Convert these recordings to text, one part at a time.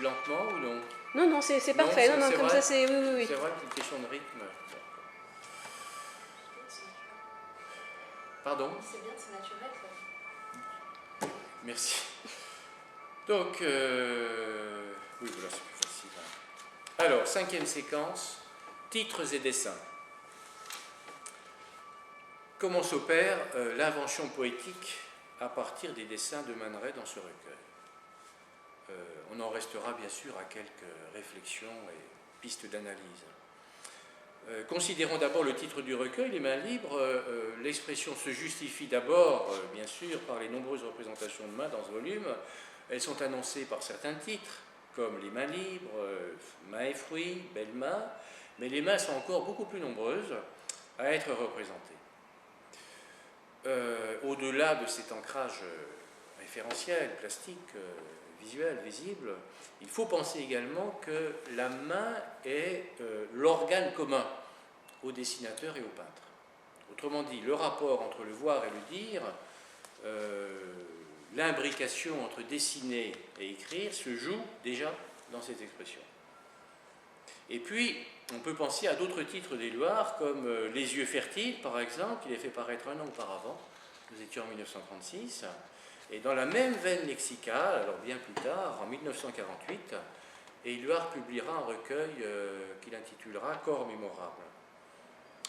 lentement ou non? Non, non, c'est parfait. Non, non, comme vrai. ça, c'est... Oui, oui, oui. C'est vrai, c'est une question de rythme. Pardon? C'est bien, c'est naturel, ça. Merci. Donc, oui, voilà, c'est plus facile. Alors, 5e séquence, titres et dessins. Comment s'opère l'invention poétique à partir des dessins de Man Ray dans ce recueil? On en restera bien sûr à quelques réflexions et pistes d'analyse. Considérons d'abord le titre du recueil, Les Mains libres. L'expression se justifie d'abord, bien sûr, par les nombreuses représentations de mains dans ce volume. Elles sont annoncées par certains titres, comme Les Mains libres, Mains et fruits, Belles mains, mais les mains sont encore beaucoup plus nombreuses à être représentées. Au-delà de cet ancrage référentiel, plastique, visuel, visible, il faut penser également que la main est l'organe commun au dessinateur et au peintre. Autrement dit, le rapport entre le voir et le dire, l'imbrication entre dessiner et écrire se joue déjà dans cette expression. Et puis, on peut penser à d'autres titres d'Éluard, comme Les yeux fertiles, par exemple, qu'il a fait paraître un an auparavant, nous étions en 1936, et dans la même veine lexicale, alors bien plus tard, en 1948, Éluard publiera un recueil qu'il intitulera Corps mémorable.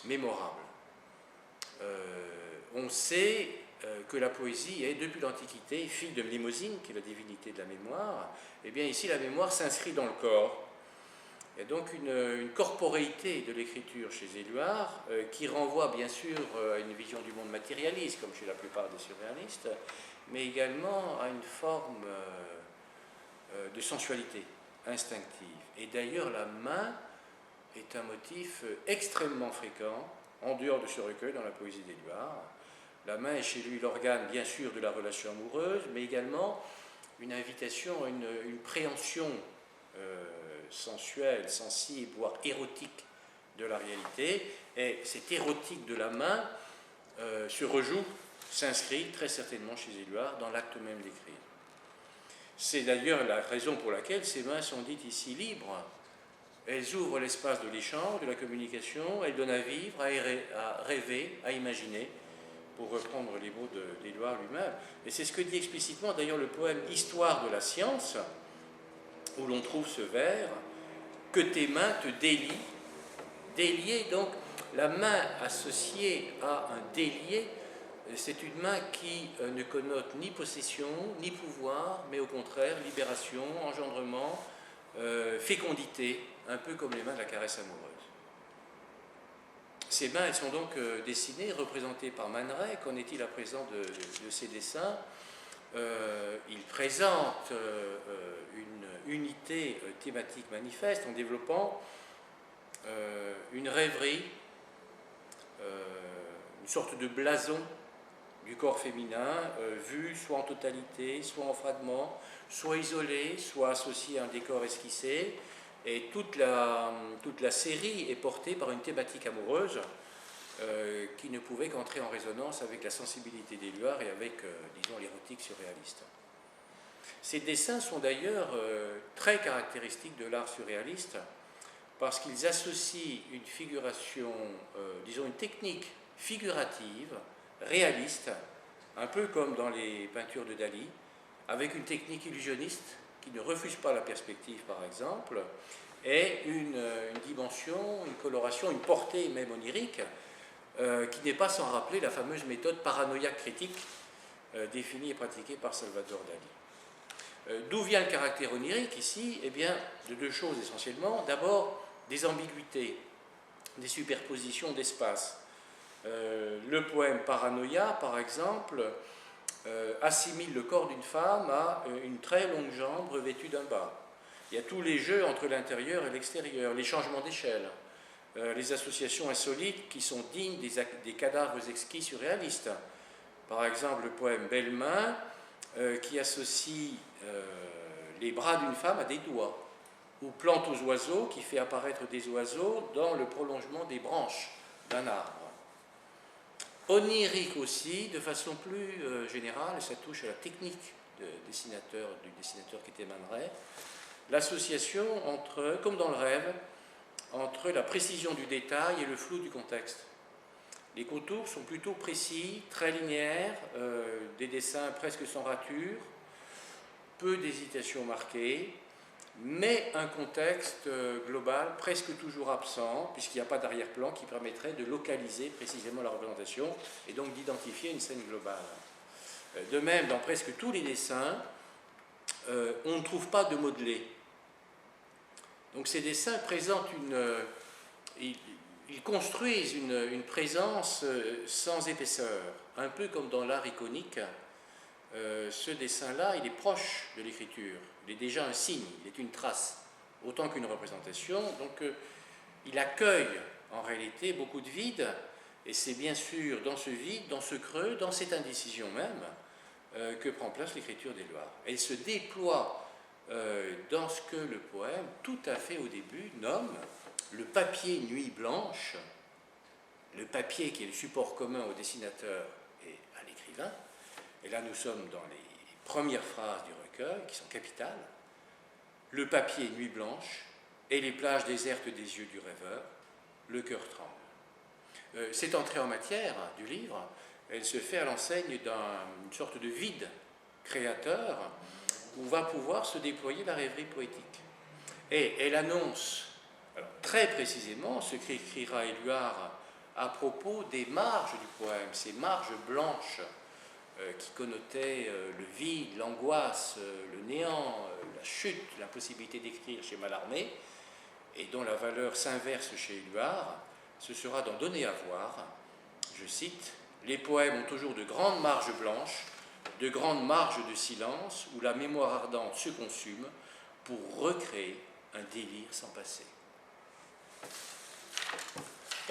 Mémorable. On sait que la poésie est, depuis l'Antiquité, fille de Mnemosyne, qui est la divinité de la mémoire. Et bien ici, la mémoire s'inscrit dans le corps. Il y a donc une corporéité de l'écriture chez Éluard qui renvoie bien sûr à une vision du monde matérialiste, comme chez la plupart des surréalistes, mais également à une forme de sensualité instinctive. Et d'ailleurs, la main est un motif extrêmement fréquent en dehors de ce recueil dans la poésie d'Éluard. La main est chez lui l'organe, bien sûr, de la relation amoureuse, mais également une invitation à une préhension sensuelle, sensible, voire érotique de la réalité. Et cette érotique de la main se rejoue, s'inscrit très certainement chez Éluard dans l'acte même d'écrire. C'est d'ailleurs la raison pour laquelle ces mains sont dites ici libres. Elles ouvrent l'espace de l'échange, de la communication, elles donnent à vivre, à rêver, à imaginer, pour reprendre les mots d'Éluard lui-même. Et c'est ce que dit explicitement d'ailleurs le poème Histoire de la science, où l'on trouve ce vers, que tes mains te délient. Délier, donc, la main associée à un délier, c'est une main qui ne connote ni possession, ni pouvoir, mais au contraire, libération, engendrement, fécondité, un peu comme les mains de la caresse amoureuse. Ces mains, elles sont donc dessinées, représentées par Man Ray. Qu'en est-il à présent de ces dessins? Il présente une unité thématique manifeste en développant une rêverie, une sorte de blason du corps féminin, vu soit en totalité, soit en fragments, soit isolé, soit associé à un décor esquissé. Et toute la série est portée par une thématique amoureuse qui ne pouvait qu'entrer en résonance avec la sensibilité d'Éluard et avec, disons, l'érotique surréaliste. Ces dessins sont d'ailleurs très caractéristiques de l'art surréaliste parce qu'ils associent une figuration, disons une technique figurative, réaliste, un peu comme dans les peintures de Dali, avec une technique illusionniste qui ne refuse pas la perspective par exemple, et une dimension, une coloration, une portée même onirique, qui n'est pas sans rappeler la fameuse méthode paranoïaque critique définie et pratiquée par Salvador Dali. D'où vient le caractère onirique ici? Eh bien, de deux choses essentiellement. D'abord, des ambiguïtés, des superpositions d'espace. Le poème Paranoïa, par exemple, assimile le corps d'une femme à une très longue jambe revêtue d'un bas. Il y a tous les jeux entre l'intérieur et l'extérieur, les changements d'échelle, les associations insolites qui sont dignes des cadavres exquis surréalistes. Par exemple, le poème Belles mains, qui associe les bras d'une femme à des doigts, ou Plante aux oiseaux, qui fait apparaître des oiseaux dans le prolongement des branches d'un arbre. Onirique aussi, de façon plus générale, et ça touche à la technique du dessinateur qui était Man Ray, l'association entre, comme dans le rêve, entre la précision du détail et le flou du contexte. Les contours sont plutôt précis, très linéaires, des dessins presque sans rature, peu d'hésitation marquée, mais un contexte global presque toujours absent, puisqu'il n'y a pas d'arrière-plan qui permettrait de localiser précisément la représentation et donc d'identifier une scène globale. De même, dans presque tous les dessins, on ne trouve pas de modelé. Donc ces dessins présentent ils construisent une présence sans épaisseur, un peu comme dans l'art iconique. Ce dessin-là, il est proche de l'écriture, il est déjà un signe, il est une trace, autant qu'une représentation. Donc il accueille en réalité beaucoup de vide, et c'est bien sûr dans ce vide, dans ce creux, dans cette indécision même, que prend place l'écriture d'Éluard. Elle se déploie dans ce que le poème, tout à fait au début, nomme le papier nuit blanche, le papier qui est le support commun au dessinateur et à l'écrivain. Et là, nous sommes dans les premières phrases du recueil, qui sont capitales. Le papier nuit blanche et les plages désertes des yeux du rêveur, le cœur tremble. Cette entrée en matière du livre, elle se fait à l'enseigne d'une sorte de vide créateur où va pouvoir se déployer la rêverie poétique. Et elle annonce très précisément ce qu'écrira Éluard à propos des marges du poème, ces marges blanches qui connotaient le vide, l'angoisse, le néant, la chute, l'impossibilité d'écrire chez Mallarmé, et dont la valeur s'inverse chez Éluard, ce sera d'en donner à voir, je cite, « Les poèmes ont toujours de grandes marges blanches, de grandes marges de silence, où la mémoire ardente se consume pour recréer un délire sans passé. »